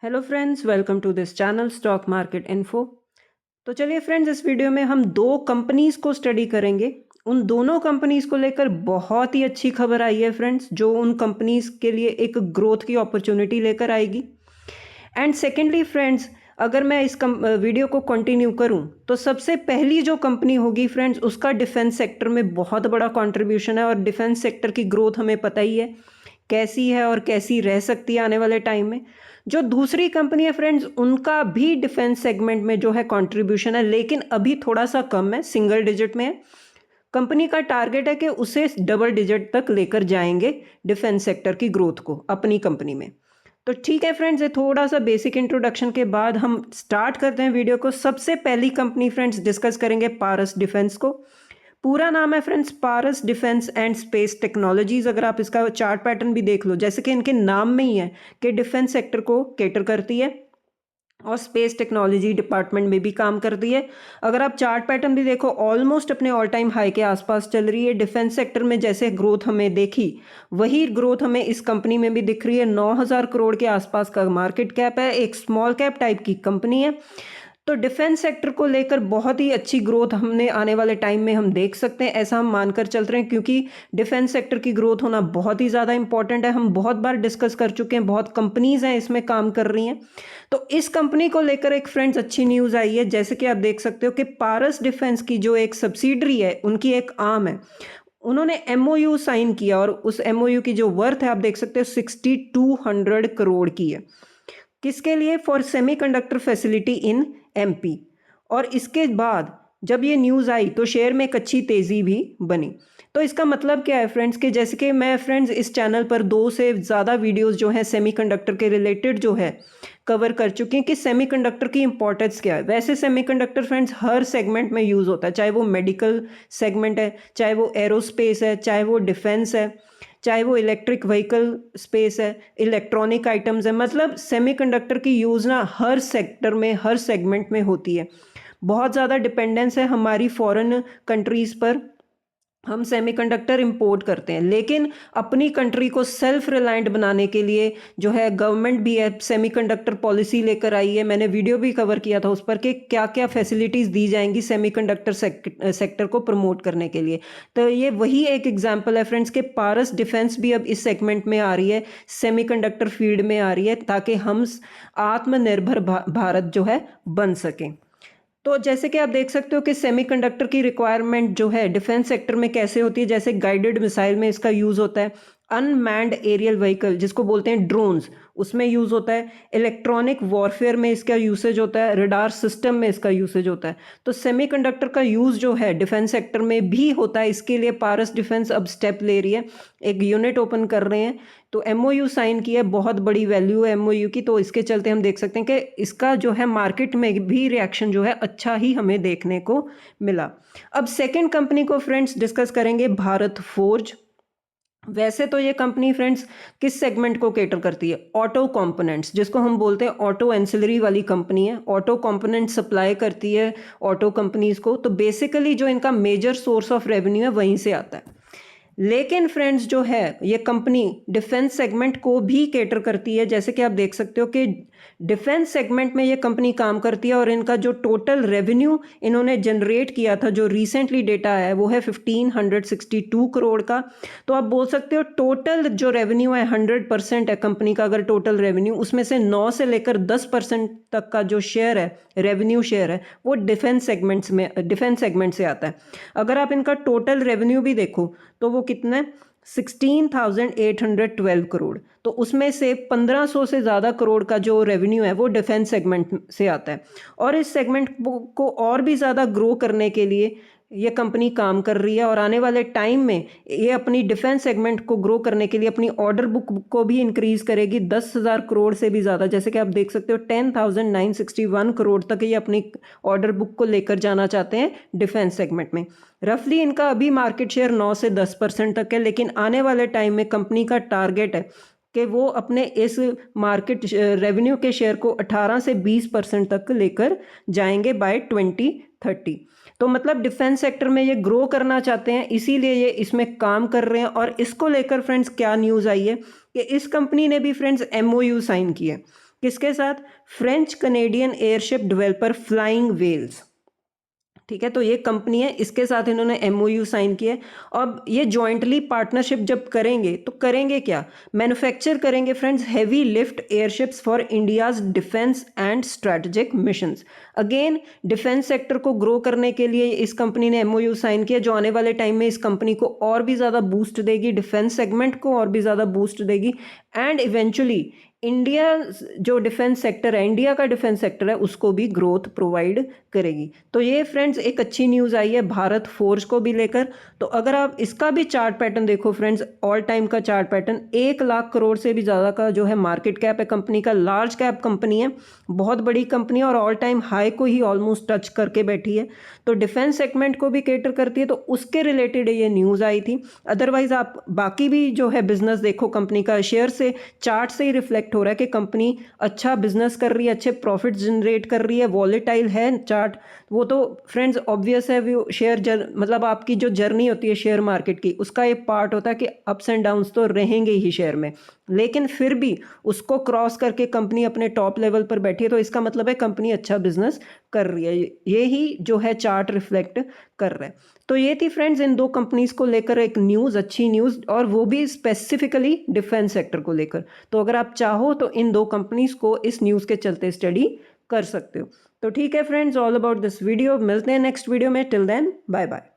Hello friends, welcome to this channel stock market info. तो चलिए friends, इस video में हम दो कंपनीज को स्टडी करेंगे। उन दोनों कंपनीज को लेकर बहुत ही अच्छी खबर आई है फ्रेंड्स, जो उन कंपनीज के लिए एक ग्रोथ की अपॉर्चुनिटी लेकर आएगी। एंड सेकेंडली फ्रेंड्स, अगर मैं इस वीडियो को कंटिन्यू करूं तो सबसे पहली जो कंपनी होगी फ्रेंड्स, उसका डिफेंस सेक्टर में बहुत बड़ा कंट्रीब्यूशन है। और डिफेंस सेक्टर की ग्रोथ हमें पता ही है कैसी है और कैसी रह सकती है आने वाले टाइम में। जो दूसरी कंपनी है फ्रेंड्स, उनका भी डिफेंस सेगमेंट में जो है कंट्रीब्यूशन है, लेकिन अभी थोड़ा सा कम है, सिंगल डिजिट में है। कंपनी का टारगेट है कि उसे डबल डिजिट तक लेकर जाएंगे डिफेंस सेक्टर की ग्रोथ को अपनी कंपनी में। तो ठीक है फ्रेंड्स, ये थोड़ा सा बेसिक इंट्रोडक्शन के बाद हम स्टार्ट करते हैं वीडियो को। सबसे पहली कंपनी फ्रेंड्स डिस्कस करेंगे पारस डिफेंस को। पूरा नाम है friends Paras defence and space technologies. अगर आप इसका चार्ट पैटर्न भी देख लो, जैसे कि इनके नाम में ही है कि डिफेंस सेक्टर को केटर करती है और स्पेस टेक्नोलॉजी डिपार्टमेंट में भी काम करती है। अगर आप चार्ट पैटर्न भी देखो, ऑलमोस्ट अपने ऑल टाइम हाई के आसपास चल रही है। डिफेंस सेक्टर में जैसे ग्रोथ हमें देखी, वही ग्रोथ हमें इस कंपनी में भी दिख रही है। 9,000 करोड़ के आसपास का मार्केट कैप है, एक स्मॉल कैप टाइप की कंपनी है। तो डिफेंस सेक्टर को लेकर बहुत ही अच्छी ग्रोथ हमने आने वाले टाइम में हम देख सकते हैं, ऐसा हम मानकर चल रहे हैं, क्योंकि डिफेंस सेक्टर की ग्रोथ होना बहुत ही ज़्यादा इंपॉर्टेंट है। हम बहुत बार डिस्कस कर चुके हैं, बहुत कंपनीज हैं इसमें काम कर रही हैं। तो इस कंपनी को लेकर एक फ्रेंड्स अच्छी न्यूज़ आई है। जैसे कि आप देख सकते हो कि पारस डिफेंस की जो एक सब्सिडरी है, उनकी एक आर्म है, उन्होंने एमओयू साइन किया और उस एमओयू की जो वर्थ है आप देख सकते हो 6200 करोड़ की है। किसके लिए? For semiconductor facility in MP. और इसके बाद जब ये न्यूज़ आई तो शेयर में एक अच्छी तेज़ी भी बनी। तो इसका मतलब क्या है फ्रेंड्स, कि जैसे कि मैं फ्रेंड्स इस चैनल पर 2 से ज़्यादा वीडियोस जो हैं सेमीकंडक्टर के रिलेटेड जो है कवर कर चुकी हैं कि सेमीकंडक्टर की इंपॉर्टेंस क्या है। वैसे सेमीकंडक्टर फ्रेंड्स हर सेगमेंट में यूज़ होता है, चाहे वो मेडिकल सेगमेंट है, चाहे वो एरोस्पेस है, चाहे वो डिफेंस है, चाहे वो इलेक्ट्रिक व्हीकल स्पेस है, इलेक्ट्रॉनिक आइटम्स है। मतलब सेमीकंडक्टर की यूज़ ना हर सेक्टर में, हर सेगमेंट में होती है। बहुत ज़्यादा डिपेंडेंस है हमारी फॉरेन कंट्रीज़ पर। हम सेमीकंडक्टर इंपोर्ट करते हैं, लेकिन अपनी कंट्री को सेल्फ रिलायंट बनाने के लिए जो है गवर्नमेंट भी है सेमीकंडक्टर पॉलिसी लेकर आई है। मैंने वीडियो भी कवर किया था उस पर कि क्या क्या फैसिलिटीज़ दी जाएंगी सेमीकंडक्टर सेक्टर को प्रमोट करने के लिए। तो ये वही एक एग्जांपल है फ्रेंड्स के पारस डिफेंस भी अब इस सेगमेंट में आ रही है, सेमीकंडक्टर फील्ड में आ रही है, ताकि हम आत्मनिर्भर भारत जो है बन सकें। तो जैसे कि आप देख सकते हो कि सेमीकंडक्टर की रिक्वायरमेंट जो है डिफेंस सेक्टर में कैसे होती है। जैसे गाइडेड मिसाइल में इसका यूज़ होता है, अनमैन्ड एरियल व्हीकल जिसको बोलते हैं ड्रोन्स, उसमें यूज़ होता है, इलेक्ट्रॉनिक वॉरफेयर में इसका यूसेज होता है, रडार सिस्टम में इसका यूसेज होता है। तो सेमीकंडक्टर का यूज़ जो है डिफेंस सेक्टर में भी होता है। इसके लिए पारस डिफेंस अब स्टेप ले रही है, एक यूनिट ओपन कर रहे हैं। तो एमओयू साइन की है, बहुत बड़ी वैल्यू है एमओयू की। तो इसके चलते हम देख सकते हैं कि इसका जो है मार्केट में भी रिएक्शन जो है अच्छा ही हमें देखने को मिला। अब सेकंड कंपनी को फ्रेंड्स डिस्कस करेंगे, भारत फोर्ज। वैसे तो ये कंपनी फ्रेंड्स किस सेगमेंट को केटर करती है? ऑटो कंपोनेंट्स, जिसको हम बोलते हैं ऑटो एंसिलरी वाली कंपनी है। ऑटो कंपोनेंट सप्लाई करती है ऑटो कंपनीज को। तो बेसिकली जो इनका मेजर सोर्स ऑफ रेवेन्यू है वहीं से आता है। लेकिन फ्रेंड्स जो है ये कंपनी डिफेंस सेगमेंट को भी केटर करती है। जैसे कि आप देख सकते हो कि डिफेंस सेगमेंट में ये कंपनी काम करती है और इनका जो टोटल रेवेन्यू इन्होंने जनरेट किया था, जो रिसेंटली डेटा है, वो है 1562 करोड़ का। तो आप बोल सकते हो टोटल जो रेवेन्यू है 100% है कंपनी का। अगर टोटल रेवेन्यू उसमें से 9 से लेकर 10% तक का जो शेयर है, रेवेन्यू शेयर है, वो डिफेंस सेगमेंट से आता है। अगर आप इनका टोटल रेवेन्यू भी देखो तो वो कितना है? 16,812 करोड़। तो उसमें से 1500 से ज़्यादा करोड़ का जो रेवेन्यू है वो डिफेंस सेगमेंट से आता है। और इस सेगमेंट को और भी ज़्यादा ग्रो करने के लिए ये कंपनी काम कर रही है। और आने वाले टाइम में ये अपनी डिफेंस सेगमेंट को ग्रो करने के लिए अपनी ऑर्डर बुक को भी इंक्रीज करेगी 10,000 करोड़ से भी ज़्यादा। जैसे कि आप देख सकते हो 10,961 करोड़ तक ये अपनी ऑर्डर बुक को लेकर जाना चाहते हैं डिफेंस सेगमेंट में। रफली इनका अभी मार्केट शेयर 9 से 10% तक है, लेकिन आने वाले टाइम में कंपनी का टारगेट है कि वो अपने इस मार्केट रेवेन्यू के शेयर को 18 से 20% तक लेकर जाएंगे बाय 2030। तो मतलब डिफेंस सेक्टर में ये ग्रो करना चाहते हैं, इसीलिए ये इसमें काम कर रहे हैं। और इसको लेकर फ्रेंड्स क्या न्यूज़ आई है कि इस कंपनी ने भी फ्रेंड्स एमओयू साइन किया है किसके साथ? French Canadian airship developer flying whales. ठीक है, तो ये कंपनी है, इसके साथ इन्होंने एमओयू साइन किया है। अब ये जॉइंटली पार्टनरशिप जब करेंगे तो करेंगे क्या? मैन्युफैक्चर करेंगे friends heavy lift airships for India's defence and strategic missions. Again defence sector को ग्रो करने के लिए इस कंपनी ने एमओयू साइन किया, जो आने वाले टाइम में इस कंपनी को और भी ज़्यादा बूस्ट देगी, डिफेंस सेगमेंट को और भी ज़्यादा बूस्ट देगी, एंड इवेंचुअली इंडिया जो डिफेंस सेक्टर है, इंडिया का डिफेंस सेक्टर है, उसको भी ग्रोथ प्रोवाइड करेगी। तो ये फ्रेंड्स एक अच्छी न्यूज़ आई है भारत फोर्ज को भी लेकर। तो अगर आप इसका भी चार्ट पैटर्न देखो फ्रेंड्स, ऑल टाइम का चार्ट पैटर्न, 1 लाख करोड़ से भी ज़्यादा का जो है मार्केट कैप है कंपनी का, लार्ज कैप कंपनी है, बहुत बड़ी कंपनी है और ऑल टाइम हाई को ही ऑलमोस्ट टच करके बैठी है। तो डिफेंस सेगमेंट को भी केटर करती है, तो उसके रिलेटेड ये न्यूज़ आई थी। अदरवाइज आप बाकी भी जो है बिजनेस देखो कंपनी का, शेयर से चार्ट से ही रिफ्लेक्ट हो रहा है कि कंपनी अच्छा बिजनेस कर रही है, अच्छे प्रॉफिट जनरेट कर रही है, वॉलेटाइल है चार्ट, वो तो फ्रेंड्स ऑब्वियस है। वो शेयर मतलब आपकी जो जर्नी होती है शेयर मार्केट की, उसका एक पार्ट होता है कि अप्स एंड डाउन्स तो रहेंगे ही शेयर में, लेकिन फिर भी उसको क्रॉस करके कंपनी अपने टॉप लेवल पर बैठी है, तो इसका मतलब है कंपनी अच्छा बिजनेस कर रही है। ये ही जो है चार्ट रिफ्लेक्ट कर रहा है। तो ये थी फ्रेंड्स इन दो कंपनीज को लेकर एक न्यूज़, अच्छी न्यूज़, और वो भी स्पेसिफिकली डिफेंस सेक्टर को लेकर। तो अगर आप चाहो तो इन दो कंपनीज को इस न्यूज़ के चलते स्टडी कर सकते हो। तो ठीक है friends, all about this video. मिलते हैं नेक्स्ट वीडियो में। Till then bye bye.